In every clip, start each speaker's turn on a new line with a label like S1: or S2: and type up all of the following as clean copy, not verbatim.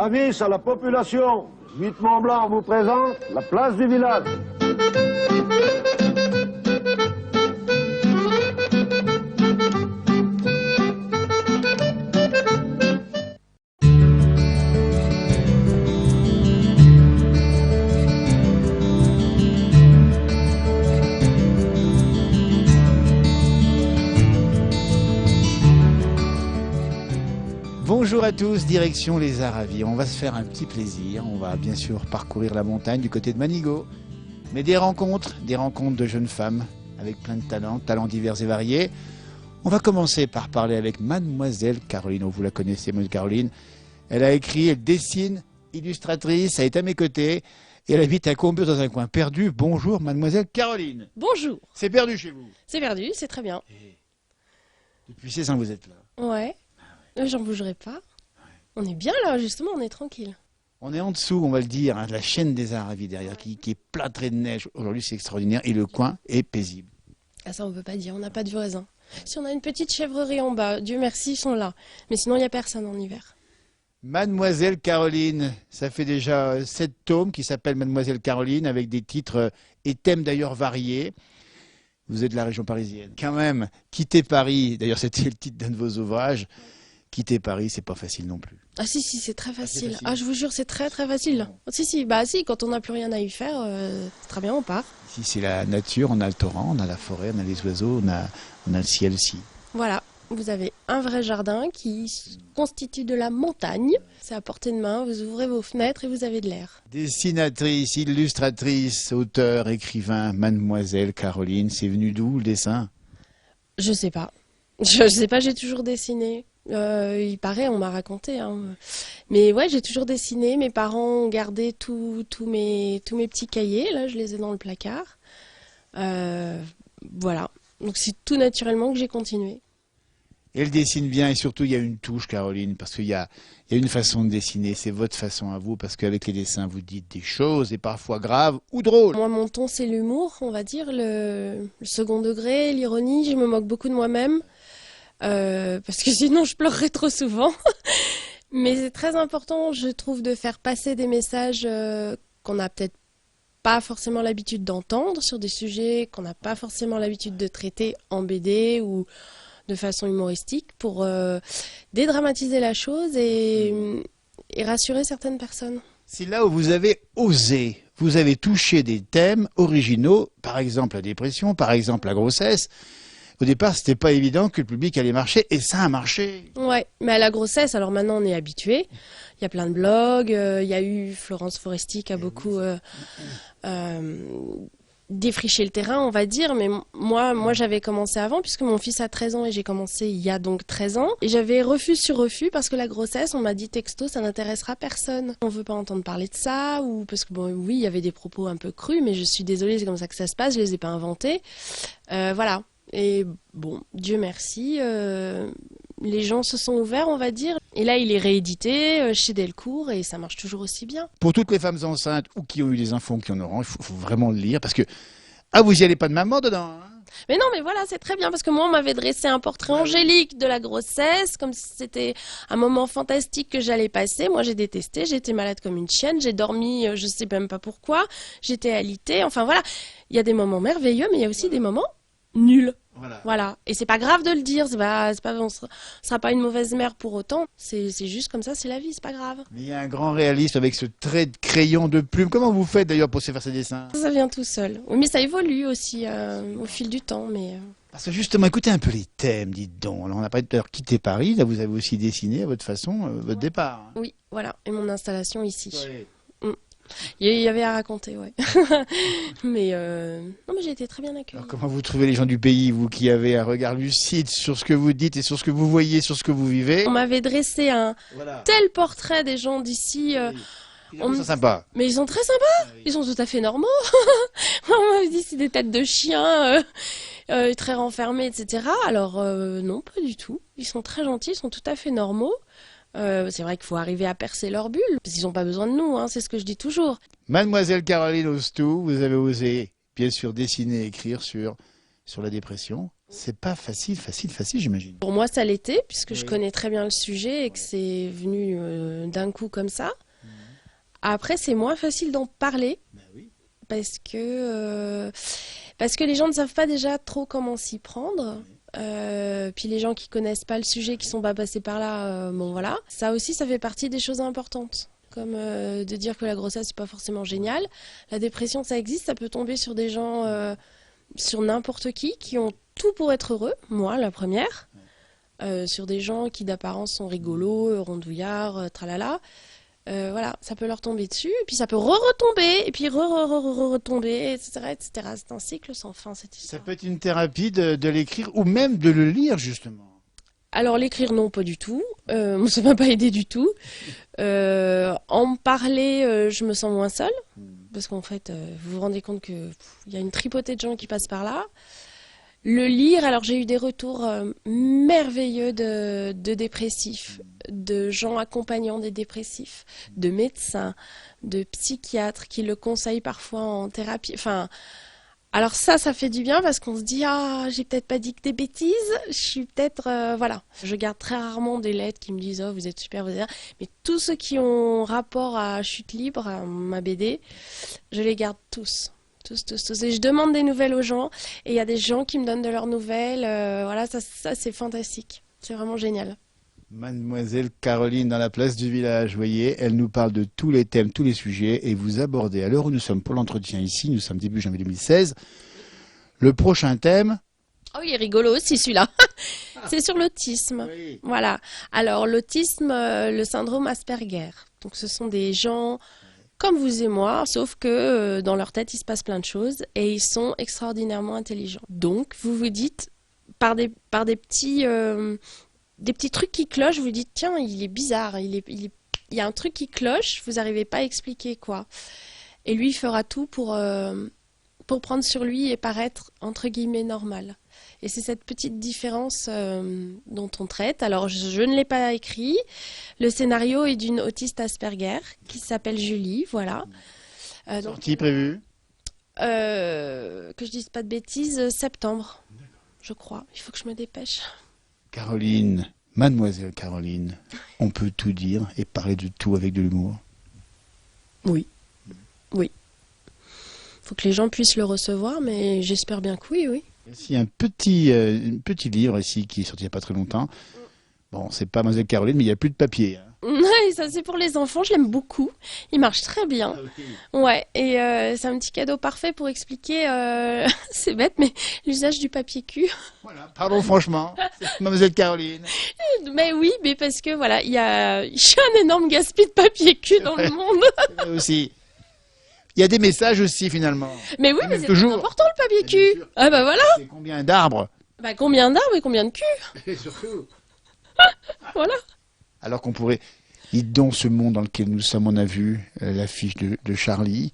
S1: Avis à la population, 8 Mont-Blanc vous présente la place du village.
S2: Bonjour à tous, direction les Aravis. On va se faire un petit plaisir. On va bien sûr parcourir la montagne du côté de Manigot. Mais des rencontres de jeunes femmes avec plein de talents divers et variés. On va commencer par parler avec Mademoiselle Caroline. Vous la connaissez, Mademoiselle Caroline. Elle a écrit, elle dessine, illustratrice, elle est à mes côtés. Et elle habite à Combios dans un coin perdu. Bonjour Mademoiselle Caroline.
S3: Bonjour.
S2: C'est perdu chez vous?
S3: C'est perdu, c'est très bien.
S2: Et depuis 16 ans vous êtes là?
S3: Ouais. J'en bougerai pas. On est bien là, justement, on est tranquille.
S2: On est en dessous, on va le dire, de la chaîne des Aravis derrière, qui est plâtrée de neige. Aujourd'hui, c'est extraordinaire et le coin est paisible.
S3: Ah ça, on peut pas dire, on n'a pas de vieux raisin. Si on a une petite chèvrerie en bas, Dieu merci, ils sont là. Mais sinon, il n'y a personne en hiver.
S2: Mademoiselle Caroline, ça fait déjà 7 tomes qui s'appellent Mademoiselle Caroline, avec des titres et thèmes d'ailleurs variés. Vous êtes de la région parisienne. Quand même, quitter Paris, d'ailleurs c'était le titre d'un de vos ouvrages. Quitter Paris, c'est pas facile non plus.
S3: Ah si, c'est très facile. Ah, je vous jure, c'est très très facile. Si, quand on n'a plus rien à y faire, c'est très bien, on part.
S2: Ici, c'est la nature, on a le torrent, on a la forêt, on a les oiseaux, on a le ciel aussi.
S3: Voilà, vous avez un vrai jardin qui constitue de la montagne. C'est à portée de main, vous ouvrez vos fenêtres et vous avez de l'air.
S2: Dessinatrice, illustratrice, auteur, écrivain, Mademoiselle Caroline, c'est venu d'où le dessin?
S3: Je sais pas. Je sais pas, j'ai toujours dessiné. Il paraît, on m'a raconté. Hein. Mais ouais, j'ai toujours dessiné. Mes parents ont gardé tous mes petits cahiers. Là, je les ai dans le placard. Voilà. Donc c'est tout naturellement que j'ai continué.
S2: Elle dessine bien et surtout il y a une touche, Caroline, parce qu'il y a une façon de dessiner. C'est votre façon à vous, parce qu'avec les dessins, vous dites des choses et parfois graves ou drôles.
S3: Moi, mon ton, c'est l'humour, on va dire, le second degré, l'ironie. Je me moque beaucoup de moi-même. Parce que sinon je pleurerais trop souvent. Mais c'est très important, je trouve, de faire passer des messages qu'on n'a peut-être pas forcément l'habitude d'entendre sur des sujets qu'on n'a pas forcément l'habitude de traiter en BD ou de façon humoristique pour dédramatiser la chose et rassurer certaines personnes.
S2: C'est là où vous avez osé, vous avez touché des thèmes originaux, par exemple la dépression, par exemple la grossesse. Au départ, c'était pas évident que le public allait marcher, et ça a marché.
S3: Ouais, mais à la grossesse, alors maintenant on est habitué. Il y a plein de blogs, il y a eu Florence Foresti qui a beaucoup défriché le terrain, on va dire. Mais moi j'avais commencé avant, puisque mon fils a 13 ans et j'ai commencé il y a donc 13 ans. Et j'avais refus sur refus, parce que la grossesse, on m'a dit texto, ça n'intéressera personne. On veut pas entendre parler de ça, ou parce que bon, oui, il y avait des propos un peu crus, mais je suis désolée, c'est comme ça que ça se passe, je les ai pas inventés. Voilà. Et bon, Dieu merci, les gens se sont ouverts, on va dire. Et là, il est réédité chez Delcourt et ça marche toujours aussi bien.
S2: Pour toutes les femmes enceintes ou qui ont eu des enfants qui en auront, il faut vraiment le lire parce que... Ah, vous y allez pas de maman dedans, hein?
S3: Mais non, mais voilà, c'est très bien parce que moi, on m'avait dressé un portrait angélique de la grossesse, comme si c'était un moment fantastique que j'allais passer. Moi, j'ai détesté, j'étais malade comme une chienne, j'ai dormi, je sais même pas pourquoi, j'étais alitée. Enfin voilà, il y a des moments merveilleux, mais il y a aussi des moments nuls. Voilà. Et c'est pas grave de le dire, on sera pas une mauvaise mère pour autant. C'est juste comme ça, c'est la vie, c'est pas grave.
S2: Mais il y a un grand réalisme avec ce trait de crayon de plume. Comment vous faites d'ailleurs pour faire ces dessins?
S3: Ça vient tout seul. Oui, mais ça évolue aussi au fil du temps.
S2: Parce que justement, écoutez un peu les thèmes, dites donc. Alors, on n'a pas d'ailleurs quitté Paris, là vous avez aussi dessiné à votre façon votre départ.
S3: Oui, voilà, et mon installation ici.
S2: Ouais.
S3: Il y avait à raconter, ouais. Mais non, mais j'ai été très bien accueillie.
S2: Alors, comment vous trouvez les gens du pays, vous qui avez un regard lucide sur ce que vous dites et sur ce que vous voyez, sur ce que vous vivez?
S3: On m'avait dressé un tel portrait des gens d'ici.
S2: Ils sont sympas.
S3: Mais ils sont très sympas. Ils sont tout à fait normaux. On m'avait dit c'est des têtes de chiens, très renfermés, etc. Alors non, pas du tout. Ils sont très gentils, ils sont tout à fait normaux. C'est vrai qu'il faut arriver à percer leur bulle, parce qu'ils n'ont pas besoin de nous, hein, c'est ce que je dis toujours.
S2: Mademoiselle Caroline Ostou, vous avez osé, bien sûr, dessiner et écrire sur la dépression, C'est pas facile, j'imagine.
S3: Pour moi, ça l'était, puisque je
S2: Oui.
S3: connais très bien le sujet et que c'est venu d'un coup comme ça. Après, c'est moins facile d'en parler
S2: Ben oui.
S3: parce que les gens ne savent pas déjà trop comment s'y prendre. Puis les gens qui connaissent pas le sujet, qui sont pas passés par là, bon voilà. Ça aussi, ça fait partie des choses importantes. Comme de dire que la grossesse, c'est pas forcément génial. La dépression, ça existe, ça peut tomber sur des gens, sur n'importe qui ont tout pour être heureux. Moi, la première. Sur des gens qui d'apparence sont rigolos, rondouillards, tralala. Voilà, ça peut leur tomber dessus, et puis ça peut retomber, et puis retomber, etc., etc. C'est un cycle sans fin, cette
S2: Ça
S3: histoire.
S2: peut être une thérapie de l'écrire ou même de le lire, justement.
S3: Alors l'écrire, non, pas du tout. Moi, ça m'a pas aidé du tout. En parler, je me sens moins seule, parce qu'en fait, vous vous rendez compte que il y a une tripotée de gens qui passent par là. Le lire, alors j'ai eu des retours merveilleux de dépressifs, de gens accompagnant des dépressifs, de médecins, de psychiatres qui le conseillent parfois en thérapie. Enfin, alors ça fait du bien parce qu'on se dit ah j'ai peut-être pas dit que des bêtises, je suis peut-être voilà. Je garde très rarement des lettres qui me disent oh vous êtes super, vous êtes bien. Mais tous ceux qui ont rapport à Chute Libre, à ma BD, je les garde tous. Tous. Et je demande des nouvelles aux gens. Et il y a des gens qui me donnent de leurs nouvelles. Voilà, ça c'est fantastique. C'est vraiment génial.
S2: Mademoiselle Caroline dans la place du village, vous voyez, elle nous parle de tous les thèmes, tous les sujets, et vous abordez, à l'heure où nous sommes pour l'entretien ici, nous sommes début janvier 2016, le prochain thème.
S3: Oh, il est rigolo aussi celui-là. C'est sur l'autisme.
S2: Oui.
S3: Voilà. Alors l'autisme, le syndrome Asperger. Donc ce sont des gens comme vous et moi, sauf que dans leur tête il se passe plein de choses et ils sont extraordinairement intelligents. Donc vous vous dites par des petits trucs qui clochent, vous dites tiens il est bizarre, il y a un truc qui cloche, vous n'arrivez pas à expliquer quoi. Et lui il fera tout pour prendre sur lui et paraître entre guillemets normal. Et c'est cette petite différence dont on traite. Alors, je ne l'ai pas écrit. Le scénario est d'une autiste Asperger qui s'appelle Julie, voilà.
S2: Sortie prévue.
S3: Que je dise pas de bêtises, septembre, je crois. Il faut que je me dépêche.
S2: Caroline, mademoiselle Caroline, on peut tout dire et parler de tout avec de l'humour.
S3: Oui. Faut que les gens puissent le recevoir, mais j'espère bien que oui.
S2: Il y a un petit livre ici qui est sorti il n'y a pas très longtemps. Bon, c'est pas mademoiselle Caroline, mais il n'y a plus de papier. Hein.
S3: Ouais, ça c'est pour les enfants, je l'aime beaucoup. Il marche très bien. Ouais, et c'est un petit cadeau parfait pour expliquer, c'est bête, mais l'usage du papier cul.
S2: Voilà, pardon franchement, c'est mademoiselle Caroline.
S3: Mais oui, mais parce que voilà, il y a un énorme gaspillage de papier cul dans le monde.
S2: C'est vrai aussi. Il y a des messages aussi finalement.
S3: Mais oui,
S2: Et
S3: mais
S2: même
S3: c'est
S2: toujours.
S3: très important le papier
S2: Bien
S3: cul.
S2: sûr.
S3: Ah bah voilà.
S2: C'est combien d'arbres?
S3: Bah combien d'arbres et combien de cul.
S2: Et surtout.
S3: Voilà.
S2: Alors qu'on pourrait... Dans ce monde dans lequel nous sommes, on a vu l'affiche de Charlie.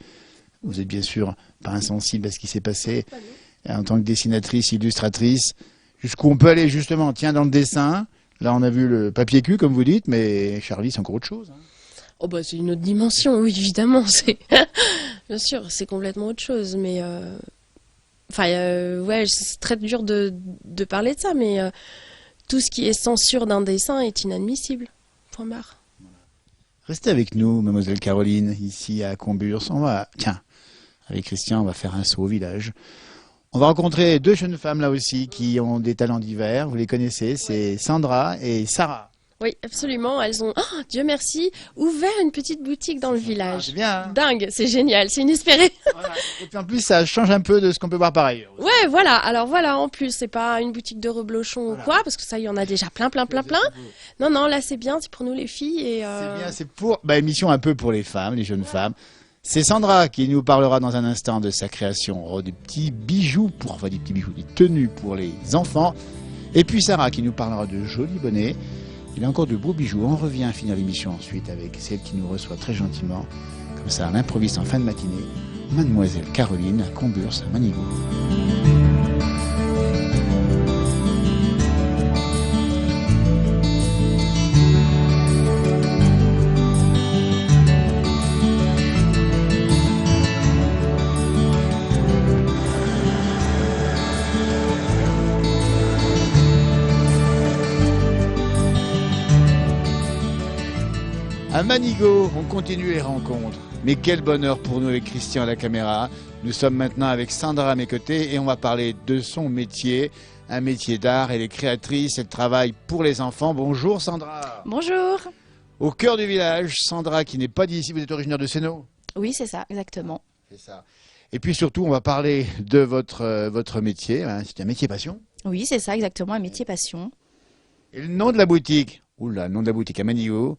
S2: Vous êtes bien sûr pas insensible à ce qui s'est passé en tant que dessinatrice, illustratrice. Jusqu'où on peut aller justement, tiens, dans le dessin. Là, on a vu le papier cul, comme vous dites, mais Charlie, c'est encore autre chose. Hein.
S3: Oh bah c'est une autre dimension, oui évidemment, c'est bien sûr, c'est complètement autre chose, mais ouais, c'est très dur de parler de ça, mais tout ce qui est censure d'un dessin est inadmissible. Point barre.
S2: Restez avec nous, mademoiselle Caroline, ici à Comburs. Tiens, avec Christian, on va faire un saut au village. On va rencontrer deux jeunes femmes là aussi qui ont des talents divers. Vous les connaissez, c'est Sandra et Sarah.
S3: Oui, absolument. Elles ont, oh, Dieu merci, ouvert une petite boutique dans le village.
S2: C'est bien. Hein.
S3: Dingue, c'est génial, c'est inespéré.
S2: Voilà. Et puis en plus, ça change un peu de ce qu'on peut voir par ailleurs.
S3: Ouais, voilà. Alors voilà, en plus, c'est pas une boutique de reblochon
S2: Voilà.
S3: ou quoi, parce que ça, il y en a déjà plein. Non, là, c'est bien, c'est pour nous les filles. Et,
S2: C'est bien, c'est pour émission un peu pour les femmes, les jeunes femmes. C'est Sandra qui nous parlera dans un instant de sa création, des petits bijoux, des tenues pour les enfants. Et puis Sarah qui nous parlera de jolis bonnets. Il y a encore de beaux bijoux. On revient finir l'émission ensuite avec celle qui nous reçoit très gentiment, comme ça à l'improviste en fin de matinée, mademoiselle Caroline à Comburs, à Manigot. À Manigo, on continue les rencontres. Mais quel bonheur pour nous avec Christian à la caméra. Nous sommes maintenant avec Sandra à mes côtés et on va parler de son métier, un métier d'art. Elle est créatrice, elle travaille pour les enfants. Bonjour Sandra.
S4: Bonjour.
S2: Au cœur du village, Sandra qui n'est pas d'ici, vous êtes originaire de Sénaux?
S4: Oui, c'est ça, exactement.
S2: C'est ça. Et puis surtout, on va parler de votre métier. Hein. C'est un métier passion.
S4: Oui, c'est ça, exactement, un métier passion.
S2: Et le nom de la boutique, oula, le nom de la boutique à Manigo,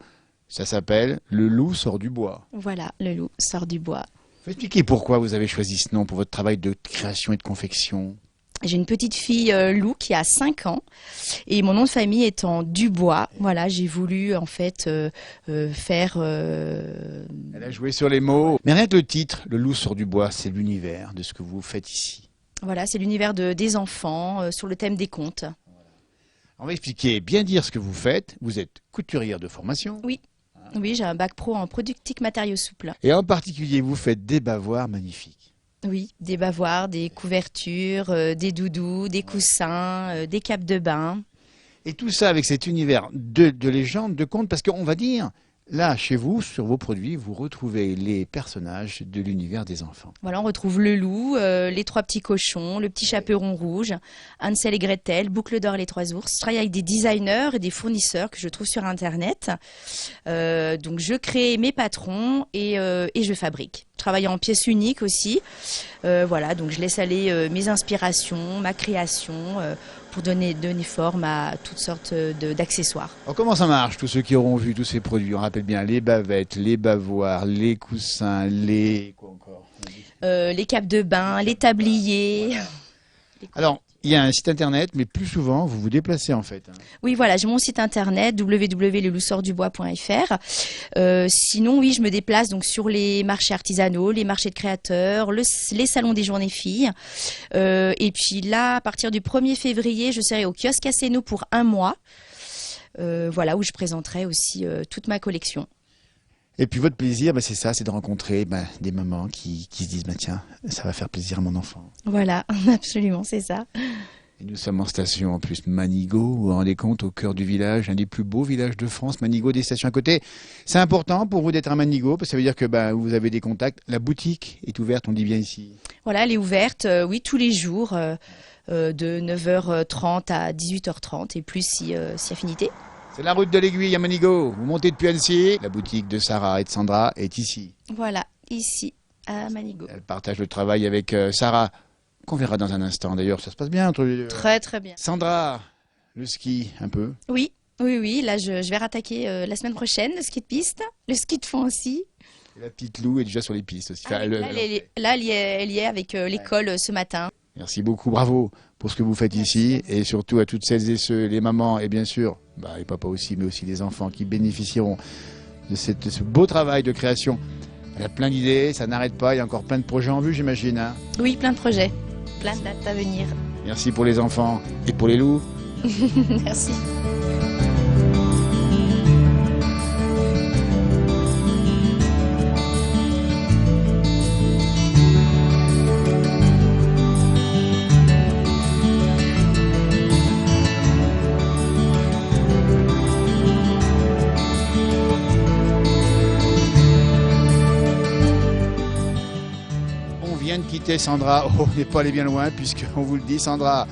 S2: ça s'appelle Le Loup sort du bois.
S4: Voilà, le loup sort du bois.
S2: Faut expliquer pourquoi vous avez choisi ce nom pour votre travail de création et de confection.
S4: J'ai une petite fille Lou qui a 5 ans et mon nom de famille étant Dubois. Voilà, j'ai voulu en fait faire...
S2: Elle a joué sur les mots. Mais rien que le titre, Le Loup sort du bois, c'est l'univers de ce que vous faites ici.
S4: Voilà, c'est l'univers des enfants sur le thème des contes.
S2: On va expliquer, bien dire ce que vous faites. Vous êtes couturière de formation.
S4: Oui, oui, j'ai un bac pro en productique matériaux souples.
S2: Et en particulier, vous faites des bavoirs magnifiques.
S4: Oui, des bavoirs, des couvertures, des doudous, des coussins, des capes de bain.
S2: Et tout ça avec cet univers de légende, de contes, parce qu'on va dire, là, chez vous, sur vos produits, vous retrouvez les personnages de l'univers des enfants.
S4: Voilà, on retrouve le loup, les 3 petits cochons, le petit chaperon rouge, Hansel et Gretel, Boucle d'or et les 3 ours. Je travaille avec des designers et des fournisseurs que je trouve sur Internet. Donc je crée mes patrons et je fabrique. Je travaille en pièces uniques aussi. Voilà, donc je laisse aller mes inspirations, ma création pour donner forme à toutes sortes d'accessoires.
S2: Alors comment ça marche, tous ceux qui auront vu tous ces produits? On rappelle bien les bavettes, les bavoirs, les coussins, les... quoi encore?
S4: Les capes de bain, les tabliers.
S2: Voilà. Alors, il y a un site internet, mais plus souvent, vous vous déplacez en fait.
S4: Oui, voilà, j'ai mon site internet www.lelousordubois.fr. Sinon, oui, je me déplace donc sur les marchés artisanaux, les marchés de créateurs, les salons des journées filles. Et puis là, à partir du 1er février, je serai au kiosque à Sénaux pour 1 mois. Voilà, où je présenterai aussi toute ma collection.
S2: Et puis votre plaisir, c'est ça, c'est de rencontrer des mamans qui se disent, tiens, ça va faire plaisir à mon enfant.
S4: Voilà, absolument, c'est ça.
S2: Et nous sommes en station en plus Manigo, vous vous rendez compte, au cœur du village, un des plus beaux villages de France, Manigo, des stations à côté. C'est important pour vous d'être à Manigo, parce que ça veut dire que vous avez des contacts. La boutique est ouverte, on dit bien ici.
S4: Voilà, elle est ouverte, oui, tous les jours, de 9h30 à 18h30, et plus si affinité.
S2: C'est la route de l'Aiguille à Manigo. Vous montez depuis Annecy, la boutique de Sarah et de Sandra est ici.
S4: Voilà, ici, à Manigo.
S2: Elle partage le travail avec Sarah, qu'on verra dans un instant. D'ailleurs, ça se passe bien entre les deux.
S4: Très, très bien.
S2: Sandra, le ski, un peu?
S4: Oui, là, je vais rattaquer la semaine prochaine, le ski de piste, le ski de fond aussi.
S2: Et la petite Lou est déjà sur les pistes aussi.
S4: Là, elle y est avec l'école ce matin.
S2: Ce beaucoup, bravo pour ce que vous faites ici et surtout à toutes celles et ceux, les mamans et bien sûr, les papas aussi, mais aussi les enfants qui bénéficieront de ce beau travail de création. Elle a plein d'idées, ça n'arrête pas, il y a encore plein de projets en vue, j'imagine. Hein.
S4: Oui, plein de projets, plein de dates à venir.
S2: Merci pour les enfants et pour les loups.
S4: Merci.
S2: De quitter Sandra, on n'est pas allé bien loin puisqu'on vous le dit, Sandra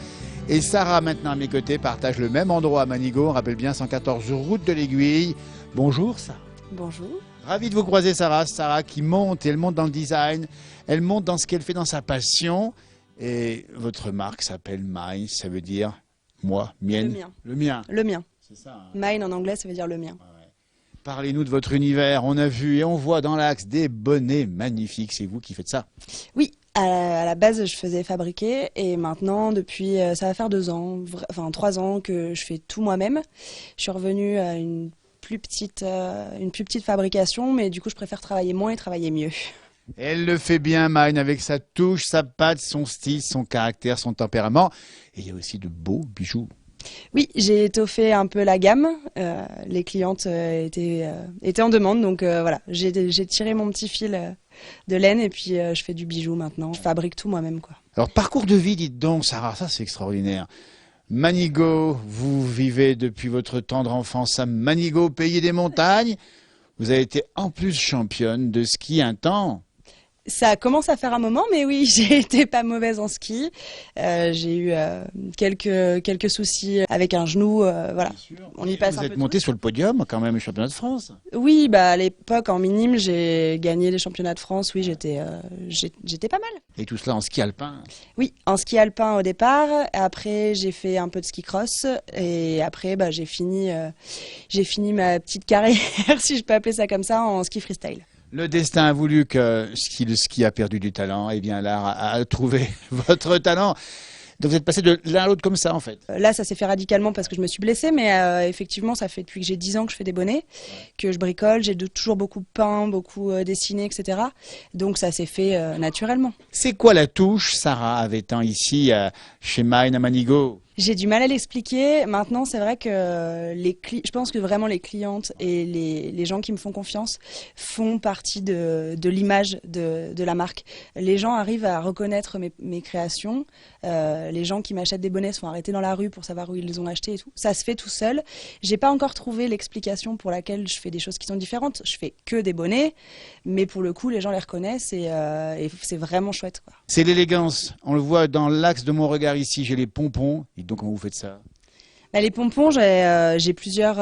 S2: et Sarah maintenant à mes côtés partagent le même endroit à Manigo, on rappelle bien 114 route de l'Aiguille. Bonjour Sarah.
S5: Bonjour.
S2: Ravi de vous croiser Sarah qui monte, et elle monte dans le design, elle monte dans ce qu'elle fait dans sa passion et votre marque s'appelle Mine, ça veut dire moi, mienne.
S5: Le mien. Le mien.
S2: C'est ça. Hein.
S5: Mine en anglais, ça veut dire le mien.
S2: Ouais. Parlez-nous de votre univers. On a vu et on voit dans l'axe des bonnets magnifiques. C'est vous qui faites ça?
S5: Oui, à la base, je faisais fabriquer et maintenant, depuis, ça va faire 2 ans, 3 ans que je fais tout moi-même. Je suis revenue à une plus petite fabrication, mais du coup, je préfère travailler moins et travailler mieux.
S2: Elle le fait bien, Mine, avec sa touche, sa patte, son style, son caractère, son tempérament. Et il y a aussi de beaux bijoux.
S5: Oui, j'ai étoffé un peu la gamme. Les clientes étaient en demande, donc voilà, j'ai tiré mon petit fil de laine et puis je fais du bijou maintenant. Je fabrique tout moi-même, quoi.
S2: Alors, parcours de vie, dites donc, Sarah, ça c'est extraordinaire. Manigo, vous vivez depuis votre tendre enfance à Manigo, pays des montagnes. Vous avez été en plus championne de ski un temps.
S5: Ça commence à faire un moment, mais oui, j'ai été pas mauvaise en ski. J'ai eu quelques soucis avec un genou, voilà. On y passe
S2: Vous
S5: un
S2: êtes
S5: peu
S2: monté
S5: tous.
S2: sur le podium quand même au championnat de France.
S5: Oui, bah à l'époque en minime, j'ai gagné les championnats de France. Oui, j'étais pas mal.
S2: Et tout cela en ski alpin.
S5: Oui, en ski alpin au départ. Après, j'ai fait un peu de ski cross et après, bah j'ai fini ma petite carrière, si je peux appeler ça comme ça, en ski freestyle.
S2: Le destin a voulu que si le ski a perdu du talent, eh bien l'art a trouvé votre talent. Donc vous êtes passé de l'un à l'autre comme ça en fait.
S5: Là, ça s'est fait radicalement parce que je me suis blessée, mais effectivement, ça fait depuis que j'ai 10 ans que je fais des bonnets, que je bricole, toujours beaucoup peint, beaucoup dessiné, etc. Donc ça s'est fait naturellement.
S2: C'est quoi la touche, Sarah, avait-on ici chez Mine à Manigo?
S5: J'ai du mal à l'expliquer. Maintenant, c'est vrai que je pense que vraiment les clientes et les gens qui me font confiance font partie de l'image de la marque. Les gens arrivent à reconnaître mes créations. Les gens qui m'achètent des bonnets se font arrêter dans la rue pour savoir où ils les ont achetés et tout. Ça se fait tout seul. J'ai pas encore trouvé l'explication pour laquelle je fais des choses qui sont différentes. Je fais que des bonnets, mais pour le coup, les gens les reconnaissent et c'est vraiment chouette, quoi.
S2: C'est l'élégance. On le voit dans l'axe de mon regard ici. J'ai les pompons. Et donc, comment vous faites ça?
S5: Bah, les pompons, j'ai plusieurs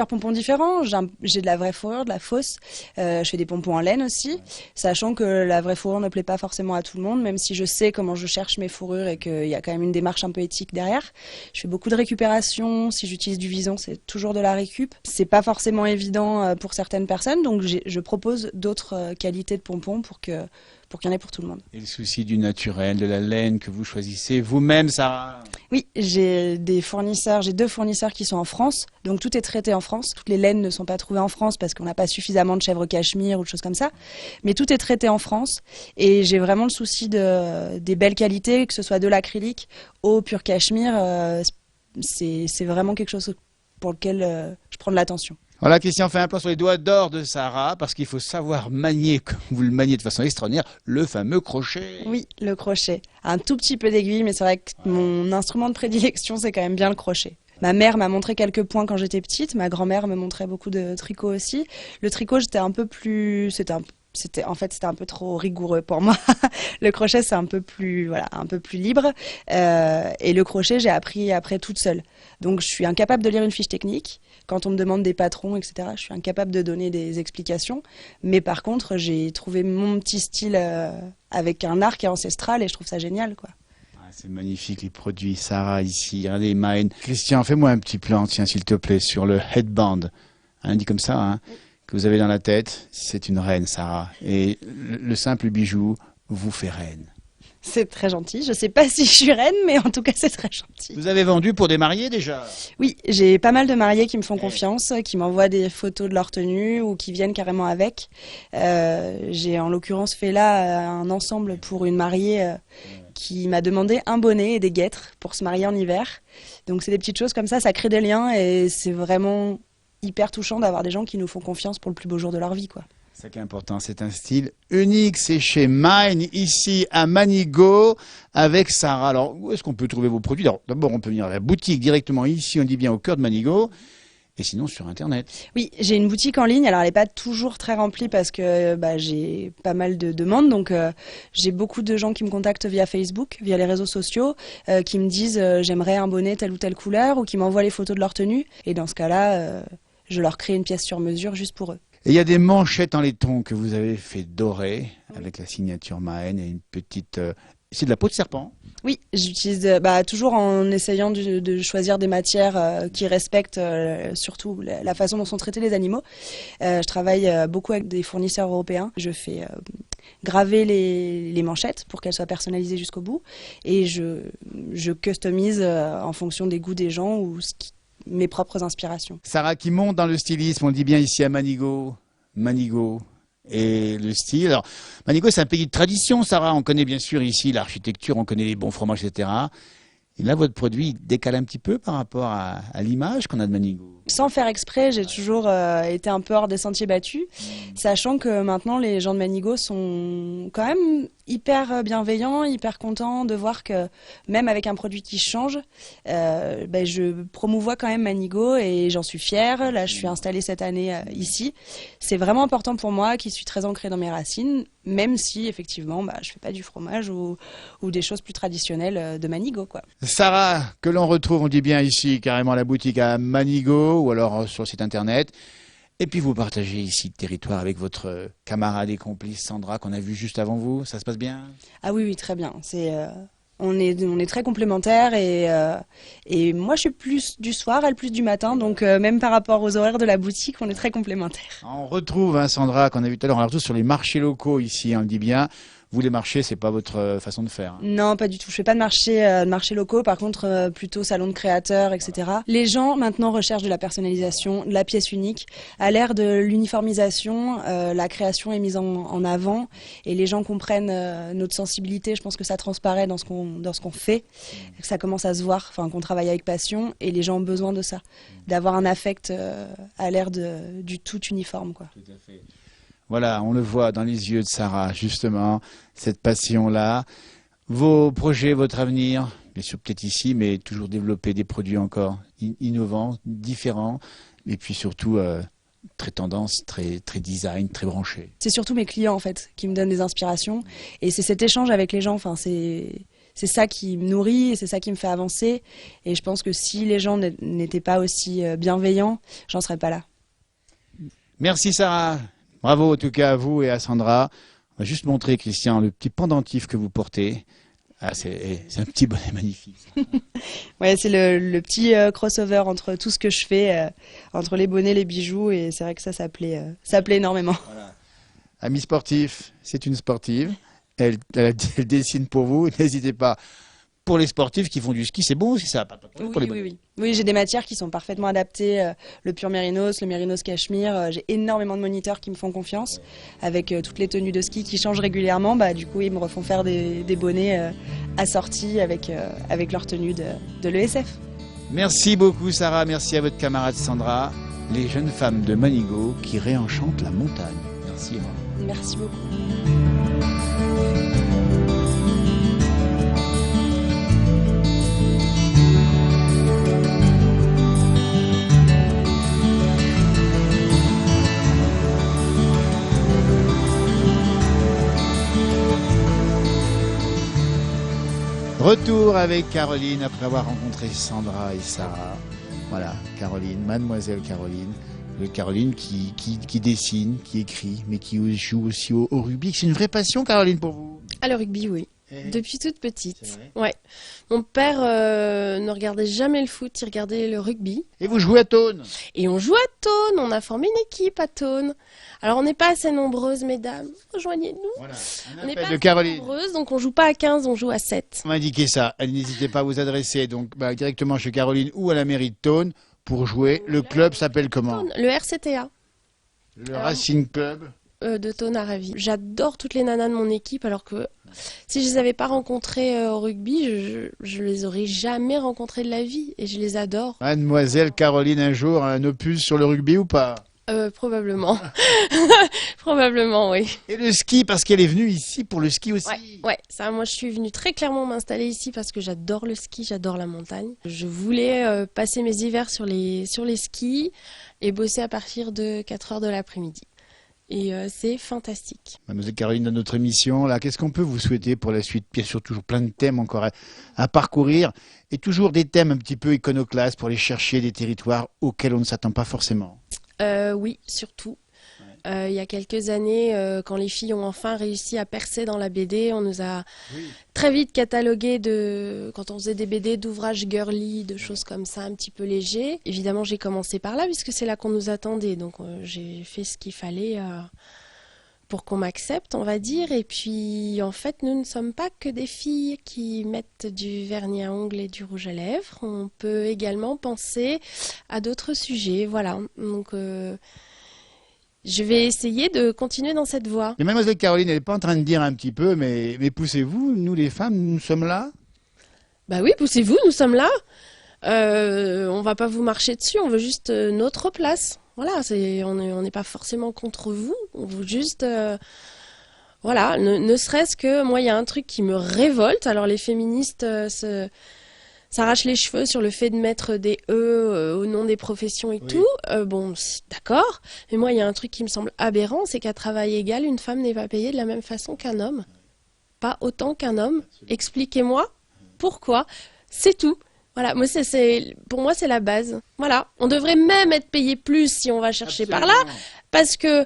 S5: pompons différents. J'ai de la vraie fourrure, de la fausse. Je fais des pompons en laine aussi, sachant que la vraie fourrure ne plaît pas forcément à tout le monde, même si je sais comment je cherche mes fourrures et qu'il y a quand même une démarche un peu éthique derrière. Je fais beaucoup de récupération. Si j'utilise du vison, c'est toujours de la récup. C'est pas forcément évident pour certaines personnes, donc je propose d'autres qualités de pompons pour qu'il y en ait pour tout le monde.
S2: Et le souci du naturel, de la laine que vous choisissez vous-même, Sarah?
S5: Oui, j'ai 2 fournisseurs qui sont en France, donc tout est traité en France. Toutes les laines ne sont pas trouvées en France parce qu'on n'a pas suffisamment de chèvre cachemire ou de choses comme ça, mais tout est traité en France et j'ai vraiment le souci des belles qualités, que ce soit de l'acrylique au pur cachemire, c'est vraiment quelque chose pour lequel je prends de l'attention.
S2: Voilà, Christian fait un plan sur les doigts d'or de Sarah, parce qu'il faut savoir manier, comme vous le maniez de façon extraordinaire, le fameux crochet.
S5: Oui, le crochet. Un tout petit peu d'aiguille, mais c'est vrai que mon instrument de prédilection, c'est quand même bien le crochet. Ma mère m'a montré quelques points quand j'étais petite, ma grand-mère me montrait beaucoup de tricot aussi. Le tricot, c'était un peu trop rigoureux pour moi. Le crochet, c'est un peu plus libre. Et le crochet, j'ai appris après toute seule. Donc, je suis incapable de lire une fiche technique. Quand on me demande des patrons, etc., je suis incapable de donner des explications. Mais par contre, j'ai trouvé mon petit style avec un art qui est ancestral et je trouve ça génial, quoi.
S2: C'est magnifique les produits, Sarah ici, regardez Mine. Christian, fais-moi un petit plan, tiens, s'il te plaît, sur le headband. Dit comme ça, hein, que vous avez dans la tête. C'est une reine, Sarah. Et le simple bijou vous fait reine.
S5: C'est très gentil. Je sais pas si je suis reine, mais en tout cas, c'est très gentil.
S2: Vous avez vendu pour des mariés déjà?
S5: Oui, j'ai pas mal de mariés qui me font confiance, qui m'envoient des photos de leur tenue ou qui viennent carrément avec. J'ai en l'occurrence fait là un ensemble pour une mariée qui m'a demandé un bonnet et des guêtres pour se marier en hiver. Donc c'est des petites choses comme ça crée des liens et c'est vraiment hyper touchant d'avoir des gens qui nous font confiance pour le plus beau jour de leur vie, quoi.
S2: C'est qui est important, c'est un style unique, c'est chez Mine, ici à Manigo, avec Sarah. Alors, où est-ce qu'on peut trouver vos produits? D'abord, on peut venir à la boutique directement ici, on dit bien au cœur de Manigo, et sinon sur Internet.
S5: Oui, j'ai une boutique en ligne, alors elle n'est pas toujours très remplie parce que j'ai pas mal de demandes, donc j'ai beaucoup de gens qui me contactent via Facebook, via les réseaux sociaux, qui me disent j'aimerais un bonnet telle ou telle couleur, ou qui m'envoient les photos de leur tenue, et dans ce cas-là, je leur crée une pièce sur mesure juste pour eux.
S2: Et il y a des manchettes en laiton que vous avez fait dorer avec la signature Mine et une petite... c'est de la peau de serpent.
S5: Oui, j'utilise toujours en essayant de choisir des matières qui respectent surtout la façon dont sont traités les animaux. Je travaille beaucoup avec des fournisseurs européens. Je fais graver les manchettes pour qu'elles soient personnalisées jusqu'au bout et je customise en fonction des goûts des gens ou mes propres inspirations.
S2: Sarah qui monte dans le stylisme, on le dit bien ici à Manigo. Manigo et le style. Alors, Manigo, c'est un pays de tradition, Sarah. On connaît bien sûr ici l'architecture, on connaît les bons fromages, etc. Et là, votre produit il décale un petit peu par rapport à l'image qu'on a de Manigo.
S5: Sans faire exprès, j'ai toujours été un peu hors des sentiers battus, sachant que maintenant les gens de Manigo sont quand même hyper bienveillants, hyper contents de voir que même avec un produit qui change, je promouvois quand même Manigo et j'en suis fière. Là, je suis installée cette année ici. C'est vraiment important pour moi, qui suis très ancrée dans mes racines, même si effectivement, je fais pas du fromage ou des choses plus traditionnelles de Manigo, quoi.
S2: Sarah, que l'on retrouve, on dit bien ici, carrément à la boutique à Manigo, ou alors sur le site internet. Et puis vous partagez ici le territoire avec votre camarade et complice Sandra, qu'on a vu juste avant vous. Ça se passe bien?
S5: Ah oui, très bien. On est très complémentaires et moi je suis plus du soir, elle plus du matin, donc même par rapport aux horaires de la boutique, on est très complémentaires.
S2: On retrouve Sandra, qu'on a vu tout à l'heure, on la retrouve sur les marchés locaux ici, on le dit bien. Vous, les marchés, c'est pas votre façon de faire.
S5: Non, pas du tout. Je fais pas de marché locaux, par contre, plutôt salon de créateurs, etc. Les gens, maintenant, recherchent de la personnalisation, de la pièce unique. À l'ère de l'uniformisation, la création est mise en avant et les gens comprennent notre sensibilité. Je pense que ça transparaît dans ce qu'on fait, que ça commence à se voir, qu'on travaille avec passion et les gens ont besoin de ça, d'avoir un affect à l'ère du tout uniforme, quoi.
S2: Tout à fait. Voilà, on le voit dans les yeux de Sarah, justement, cette passion-là. Vos projets, votre avenir, bien sûr peut-être ici, mais toujours développer des produits encore innovants, différents, et puis surtout très tendance, très design, très branché.
S5: C'est surtout mes clients, en fait, qui me donnent des inspirations, et c'est cet échange avec les gens, c'est ça qui me nourrit, et c'est ça qui me fait avancer, et je pense que si les gens n'étaient pas aussi bienveillants, j'en serais pas là.
S2: Merci Sarah. Bravo en tout cas à vous et à Sandra. On va juste montrer, Christian, le petit pendentif que vous portez. Ah, c'est un petit bonnet magnifique.
S5: Ouais, c'est le petit crossover entre tout ce que je fais, entre les bonnets, les bijoux, et c'est vrai que ça plaît énormément.
S2: Voilà. Amis sportifs, c'est une sportive. Elle dessine pour vous. N'hésitez pas. Pour les sportifs qui font du ski, c'est bon aussi ça?
S5: Oui, j'ai des matières qui sont parfaitement adaptées. Le pur mérinos, le mérinos cachemire. J'ai énormément de moniteurs qui me font confiance avec toutes les tenues de ski qui changent régulièrement. Du coup, ils me refont faire des bonnets assortis avec leur tenue de l'ESF.
S2: Merci beaucoup Sarah, merci à votre camarade Sandra, les jeunes femmes de Manigo qui réenchantent la montagne. Merci Emma.
S5: Merci beaucoup.
S2: Retour avec Caroline après avoir rencontré Sandra et Sarah. Voilà, Caroline, mademoiselle Caroline. Caroline qui dessine, qui écrit, mais qui joue aussi au rugby. C'est une vraie passion, Caroline, pour vous?
S3: Ah, le rugby, oui. Depuis toute petite. Ouais. Mon père ne regardait jamais le foot, il regardait le rugby.
S2: Et vous jouez à Thônes?
S3: Et on joue à Thônes, on a formé une équipe à Thônes. Alors on n'est pas assez nombreuses, mesdames. Rejoignez-nous.
S2: Voilà,
S3: on n'est pas
S2: de
S3: assez
S2: Caroline.
S3: nombreuses, donc on joue pas à 15, on joue à 7.
S2: On m'a indiqué ça. N'hésitez pas à vous adresser donc directement chez Caroline ou à la mairie de Thônes pour jouer. Le club s'appelle comment?
S3: Le RCTA.
S2: Le Racing Club
S3: de Thônes à Ravi. J'adore toutes les nanas de mon équipe, alors que si je les avais pas rencontrées au rugby, je les aurais jamais rencontrées de la vie, et je les adore.
S2: Mademoiselle Caroline, un jour, un opus sur le rugby ou pas?
S3: Probablement. Probablement, oui.
S2: Et le ski, parce qu'elle est venue ici pour le ski aussi.
S3: Ouais, ça, moi je suis venue très clairement m'installer ici parce que j'adore le ski, j'adore la montagne. Je voulais passer mes hivers sur les skis et bosser à partir de 4 heures de l'après-midi. Et c'est fantastique.
S2: Mademoiselle Caroline, dans notre émission, là, qu'est-ce qu'on peut vous souhaiter pour la suite? Bien sûr, toujours plein de thèmes encore à parcourir et toujours des thèmes un petit peu iconoclastes pour aller chercher des territoires auxquels on ne s'attend pas forcément.
S3: Oui, surtout. Il y a quelques années, quand les filles ont enfin réussi à percer dans la BD, on nous a très vite catalogué quand on faisait des BD d'ouvrages girly, de choses comme ça, un petit peu légers. Évidemment, j'ai commencé par là, puisque c'est là qu'on nous attendait. Donc, j'ai fait ce qu'il fallait pour qu'on m'accepte, on va dire. Et puis, en fait, nous ne sommes pas que des filles qui mettent du vernis à ongles et du rouge à lèvres. On peut également penser à d'autres sujets. Voilà. Donc, je vais essayer de continuer dans cette voie.
S2: Et mademoiselle Caroline, elle n'est pas en train de dire un petit peu, mais poussez-vous, nous les femmes, nous sommes là?
S3: Bah oui, poussez-vous, nous sommes là. On va pas vous marcher dessus, on veut juste notre place. Voilà, on n'est pas forcément contre vous, on veut juste, voilà, ne serait-ce que, moi, il y a un truc qui me révolte. Alors, les féministes s'arrachent les cheveux sur le fait de mettre des E au nom des professions et
S2: Oui.
S3: tout. Bon, d'accord, mais moi, il y a un truc qui me semble aberrant, c'est qu'à travail égal, une femme n'est pas payée de la même façon qu'un homme. Pas autant qu'un homme. Expliquez-moi pourquoi. C'est tout. Voilà, moi pour moi c'est la base. Voilà, on devrait même être payé plus si on va chercher par là, parce que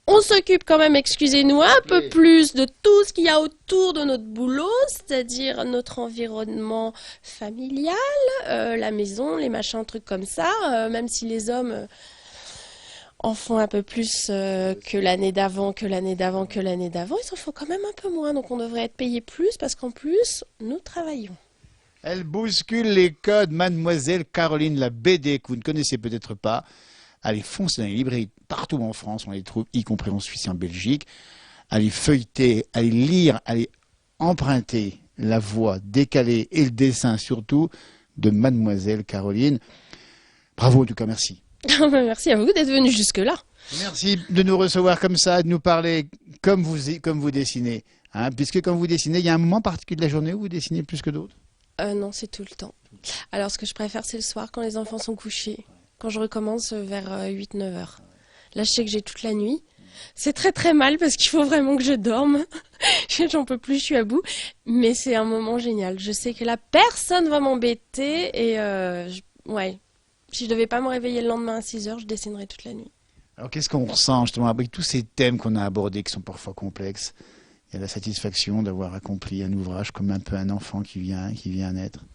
S3: on s'occupe quand même, excusez-nous, un peu plus de tout ce qu'il y a autour de notre boulot, c'est-à-dire notre environnement familial, la maison, les machins, trucs comme ça, même si les hommes en font un peu plus que l'année d'avant, que l'année d'avant, que l'année d'avant, ils en font quand même un peu moins, donc on devrait être payé plus parce qu'en plus, nous travaillons.
S2: Elle bouscule les codes, Mademoiselle Caroline, la BD que vous ne connaissez peut-être pas. Allez foncer dans les librairies partout en France, on les trouve, y compris en Suisse et en Belgique. Allez feuilleter, allez lire, allez emprunter la voix décalée et le dessin surtout de Mademoiselle Caroline. Bravo en tout cas, merci.
S3: Merci à vous d'être venu jusque-là.
S2: Merci de nous recevoir comme ça, de nous parler comme vous dessinez. Hein, puisque quand vous dessinez, il y a un moment particulier de la journée où vous dessinez plus que d'autres.
S3: Non, c'est tout le temps. Alors, ce que je préfère, c'est le soir, quand les enfants sont couchés. Quand je recommence vers 8-9 heures. Là, je sais que j'ai toute la nuit. C'est très très mal parce qu'il faut vraiment que je dorme. J'en peux plus, je suis à bout. Mais c'est un moment génial. Je sais que là, personne va m'embêter. Et ouais, si je devais pas me réveiller le lendemain à 6 heures, je dessinerais toute la nuit.
S2: Alors qu'est-ce qu'on ressent justement avec tous ces thèmes qu'on a abordés qui sont parfois complexes? Il y a la satisfaction d'avoir accompli un ouvrage comme un peu un enfant qui vient naître.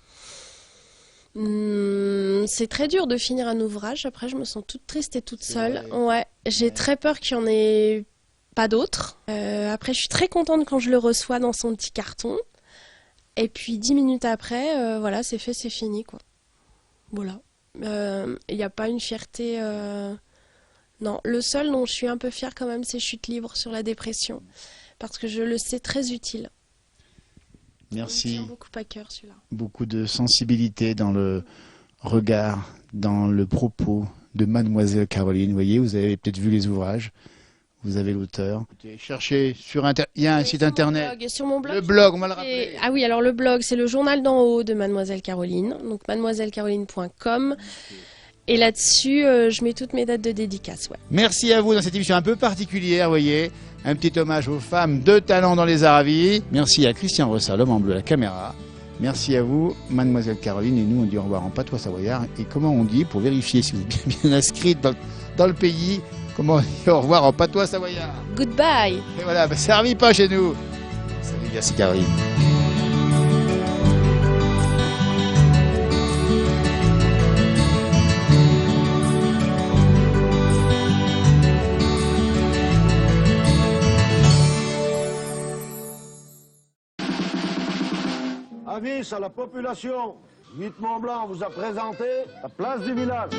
S3: C'est très dur de finir un ouvrage. Après, je me sens toute triste et toute seule. Ouais, j'ai très peur qu'il n'y en ait pas d'autres. Après, je suis très contente quand je le reçois dans son petit carton. Et puis 10 minutes après, voilà, c'est fait, c'est fini, quoi. Voilà. Il n'y a pas une fierté. Non, le seul dont je suis un peu fière quand même, c'est Chute libre sur la dépression. Parce que je le sais très utile.
S2: Merci.
S3: Il me tient beaucoup à cœur, celui-là.
S2: Beaucoup de sensibilité dans le regard, dans le propos de Mademoiselle Caroline. Vous voyez, vous avez peut-être vu les ouvrages. Vous avez l'auteur. Cherchez sur Internet. Il y a un site internet.
S3: Sur mon blog.
S2: Le blog, on va le rappeler.
S3: Ah oui, alors le blog, c'est le journal d'en haut de Mademoiselle Caroline. Donc mademoisellecaroline.com. Et là-dessus, je mets toutes mes dates de dédicace. Ouais.
S2: Merci à vous dans cette émission un peu particulière, vous voyez. Un petit hommage aux femmes de talent dans les Aravis. Merci à Christian Ressard, l'homme en bleu à la caméra. Merci à vous, Mademoiselle Caroline. Et nous, on dit au revoir en patois savoyard. Et comment on dit, pour vérifier si vous êtes bien inscrite dans le pays, comment on dit au revoir en patois savoyard?
S3: Goodbye.
S2: Et voilà, ça arrive pas chez nous. Salut, merci Caroline.
S1: Avis à la population, Huit Mont Blanc vous a présenté la place du village.